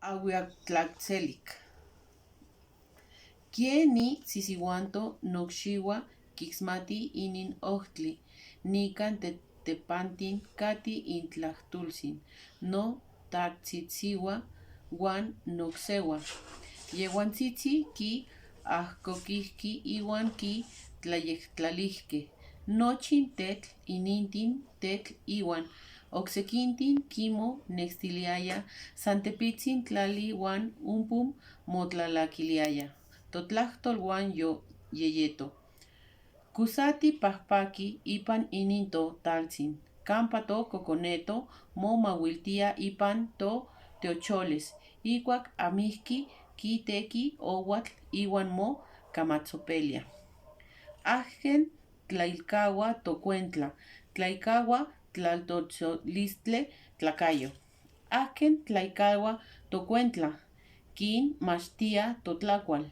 Ahuiactlaxelic. Quieni sisiwanto noxiwa kixmati inin ohtli, nican tepantin kati intlahtulsin, no tatsitsiwa wan noxewa. Yehuantzitzi ki ahkokihki iwan ki tlayectlalihke. Nochin tetl inintin tetl iwan. Oxequintin kimo nextiliaya santepitzin tlali wan umpum motlalakiliaya. Totlahtol wan yo yeyeto. Kusati pahpaki ipan ininto talzin. Campato coconeto mo mawiltia ipan to teocholes. Iguac amihki kiteki owatl iwan mo camatzopelia. Agen tlailcawa tocuentla. Tlailcawa tlaltotzolistle tlacayo. Agen tlailcawa tocuentla. Kin mashtia totlacual.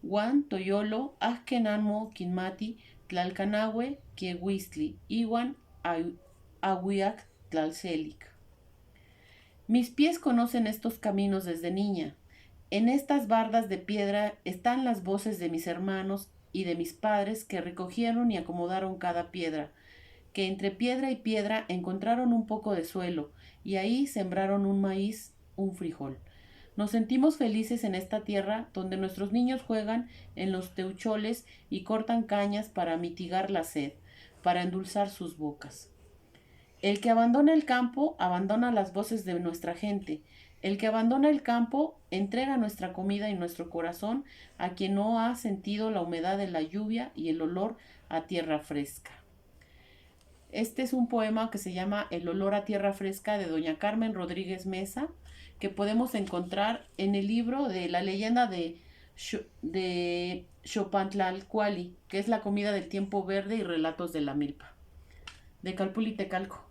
Wan toyolo agen anmo kinmati tlalcanahue kiehuistli. Iwan ahuiac tlalcelic. Mis pies conocen estos caminos desde niña. En estas bardas de piedra están las voces de mis hermanos y de mis padres que recogieron y acomodaron cada piedra, que entre piedra y piedra encontraron un poco de suelo y ahí sembraron un maíz, un frijol. Nos sentimos felices en esta tierra donde nuestros niños juegan en los teucholes y cortan cañas para mitigar la sed, para endulzar sus bocas. El que abandona el campo, abandona las voces de nuestra gente. El que abandona el campo, entrega nuestra comida y nuestro corazón a quien no ha sentido la humedad de la lluvia y el olor a tierra fresca. Este es un poema que se llama El olor a tierra fresca de doña Carmen Rodríguez Mesa, que podemos encontrar en el libro de la leyenda de Xopantlalcuali, que es la comida del tiempo verde y relatos de la milpa. De Calpulitecalco.